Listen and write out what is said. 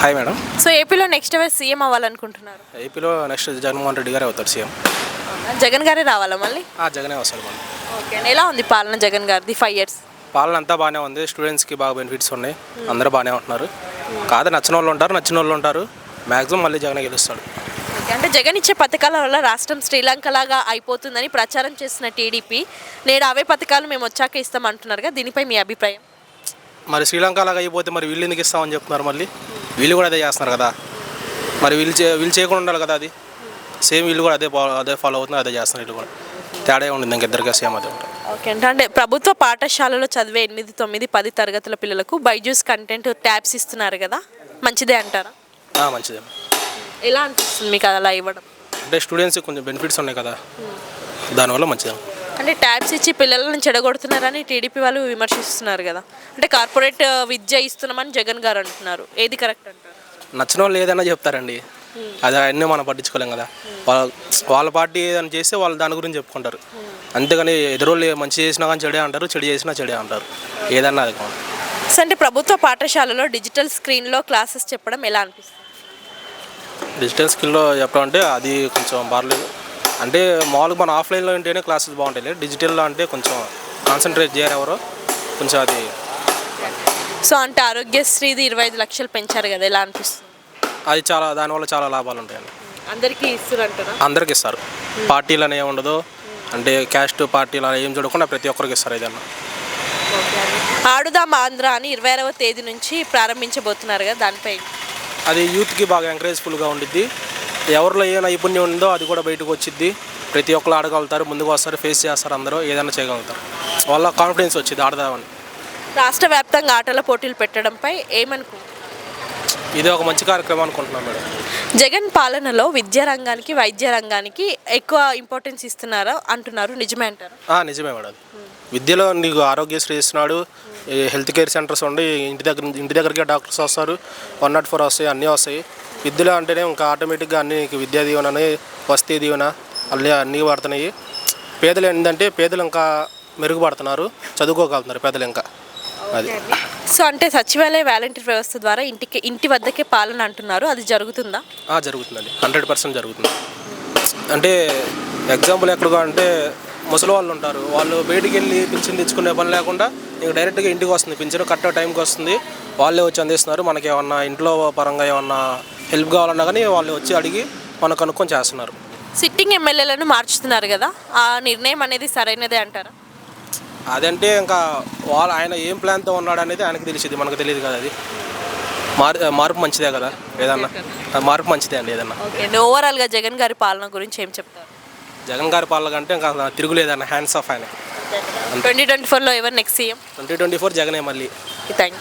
Hi madam. So ఏపీలో next ఎవరు CM అవ్వాలనుకుంటున్నారు? ఏపీలో నెక్స్ట్ జగన్మోహన్ రెడ్డి గారే అవుతారు సీఎం. జగన్ గారే రావాలా మళ్ళీ? జగనే వస్తాడు మళ్ళీ. ఓకే అండి. ఎలా ఉంది పాలన జగన్ గారిది 5 years? పాలన అంతా బాగానే ఉంది. స్టూడెంట్స్కి బాగా బెనిఫిట్స్ ఉన్నాయి. అందరూ బాగానే ఉంటున్నారు. కాదు నచ్చిన వాళ్ళు ఉంటారు, నచ్చిన వాళ్ళు ఉంటారు. మ్యాక్సిమం మళ్ళీ జగనే గెలుస్తాడు. ఓకే, అంటే జగన్ ఇచ్చే పథకాల వల్ల రాష్ట్రం శ్రీలంకలాగా అయిపోతుందని ప్రచారం చేసిన టీడీపీ నేడు అవే పథకాలు మేము వచ్చాక ఇస్తాం అంటున్నారుగా, దీనిపై మీ అభిప్రాయం? మరి శ్రీలంక అలాగా అయిపోతే మరి వీళ్ళు ఎందుకు ఇస్తామని చెప్తున్నారు? మళ్ళీ వీళ్ళు కూడా అదే చేస్తున్నారు కదా. మరి వీళ్ళు చేయకుండా ఉండాలి కదా. అది సేమ్ వీళ్ళు కూడా అదే ఫాలో అవుతున్నారు, అదే చేస్తున్నారు. వీళ్ళు కూడా తేడా ఉండింది ఇంకిద్దరిగా సేమ్ అదే ఉంటుంది. ఓకే అంటే ప్రభుత్వ పాఠశాలలో చదివే 8, 9, 10 తరగతుల పిల్లలకు బైజూస్ కంటెంట్ ట్యాబ్స్ ఇస్తున్నారు కదా, మంచిదే అంటారా? మంచిదే. ఎలా అనిపిస్తుంది మీకు అలా ఇవ్వడం? అంటే స్టూడెంట్స్కి కొంచెం బెనిఫిట్స్ ఉన్నాయి కదా, దానివల్ల మంచిదే. అంటే ట్యాబ్స్ ఇచ్చి పిల్లలను చెడగొడుతున్నారని టీడీపీ వాళ్ళు విమర్శిస్తున్నారు కదా. అంటే కార్పొరేట్ విద్య ఇస్తున్నామని జగన్ గారు అంటున్నారు, ఏది కరెక్ట్ అంటారు? నచ్చిన వాళ్ళు ఏదైనా చెప్తారండి, అది అన్నీ మనం పట్టించుకోలేం కదా. వాళ్ళ పార్టీ ఏదైనా చేస్తే వాళ్ళు దాని గురించి చెప్పుకుంటారు, అంతేగాని ఎదురోళ్ళు మంచి చేసినా కానీ చెడే అంటారు, చెడు చేసినా చెడే అంటారు. ఏదన్నా అది కావాలి. అంటే ప్రభుత్వ పాఠశాలలో డిజిటల్ స్క్రీన్లో క్లాసెస్ చెప్పడం ఎలా అనిపిస్తుంది? డిజిటల్ స్కిల్లో చెప్పడం అంటే అది కొంచెం బాగలేదు. అంటే మామూలుగా మన ఆఫ్లైన్లో ఉంటేనే క్లాసెస్ బాగుంటాయి, డిజిటల్లో అంటే కొంచెం కాన్సన్ట్రేట్ చేయరు ఎవరో కొంచెం అది. సో అంటే ఆరోగ్యశ్రీది 25 లక్షలు పెంచారు కదా, ఎలా అనిపిస్తుంది? అది దానివల్ల చాలా లాభాలు ఉంటాయండి. అందరికీ ఇస్తారంటారా? అందరికి ఇస్తారు, పార్టీలు అనే ఉండదు. అంటే క్యాస్ట్ పార్టీలు అలా ఏం చూడకుండా ప్రతి ఒక్కరికి ఇస్తారు ఏదన్నా. ఆడుదాం ఆంధ్ర అని 26వ తేదీ నుంచి ప్రారంభించబోతున్నారు కదా, దానిపై? అది యూత్కి బాగా ఎంకరేజ్ఫుల్గా ఉండిద్ది. ఎవరిలో ఏ నైపుణ్యం ఉందో అది కూడా బయటకు వచ్చిద్ది. ప్రతి ఒక్కరు ఆడగలుగుతారు, ముందుకు వస్తారు, ఫేస్ చేస్తారు, అందరూ ఏదైనా చేయగలుగుతారు. వాళ్ళ కాన్ఫిడెన్స్ వచ్చింది ఆడదామని. రాష్ట్ర వ్యాప్తంగా ఆటల పోటీలు పెట్టడంపై ఏమనుకుంటున్నారు? ఇది ఒక మంచి కార్యక్రమం అనుకుంటున్నాం మేడం. జగన్ పాలనలో విద్యా రంగానికి, వైద్య రంగానికి ఎక్కువ ఇంపార్టెన్స్ ఇస్తున్నారు అంటున్నారు, నిజమే అంటారు? నిజమే మేడం. విద్యలో నీకు ఆరోగ్యశ్రీ ఇస్తున్నాడు, హెల్త్ కేర్ సెంటర్స్ ఉండి ఇంటి దగ్గరికి డాక్టర్స్ వస్తారు, 104 వస్తాయి, అన్నీ వస్తాయి. విద్యలో అంటేనే ఇంకా ఆటోమేటిక్గా అన్నీ విద్యా దీవెన, వస్తీ దీవెన అన్నీ పడుతున్నాయి. పేదలు ఏంటంటే పేదలు ఇంకా మెరుగుపడుతున్నారు, చదువుకోగలుగుతున్నారు పేదలు ఇంకా. అది సో అంటే సచివాలయ వాలంటీర్ వ్యవస్థ ద్వారా ఇంటి వద్దకే పాలన అంటున్నారు, అది జరుగుతుందా? జరుగుతుందండి, 100% జరుగుతుంది. అంటే ఎగ్జాంపుల్ ఎక్కడగా అంటే ముసలి వాళ్ళు ఉంటారు, వాళ్ళు బయటికి వెళ్ళి పింఛన్ తెచ్చుకునే పని లేకుండా ఇంక డైరెక్ట్గా ఇంటికి వస్తుంది పింఛన్, కరెక్ట్ టైంకి వస్తుంది, వాళ్ళే వచ్చి అందిస్తున్నారు. మనకి ఏమన్నా ఇంట్లో పరంగా ఏమన్నా హెల్ప్ కావాలన్నా కానీ వాళ్ళే వచ్చి అడిగి మనకు కనుక్కొని చేస్తున్నారు. సిట్టింగ్ ఎమ్మెల్యేలను మార్చుతున్నారు కదా, ఆ నిర్ణయం అనేది సరైనదే అంటారా? అదంటే ఇంకా ఆయన ఏం ప్లాన్తో ఉన్నాడు అనేది ఆయనకు తెలిసింది, మనకు తెలియదు కదా. అది మార్పు మంచిదే కదా, ఏదన్నా మార్పు మంచిదే అండి ఏదన్నా. ఓవరాల్గా జగన్ గారి పాలన గురించి ఏం చెప్తారు? జగన్ గారి పాలన అంటే ఇంకా తిరుగులేదన్న, హ్యాండ్స్ ఆఫ్ ఆయన. 2024లో ఎవరు నెక్స్ట్ సీఎం? 2024 జగనే మళ్ళీ. Thank you.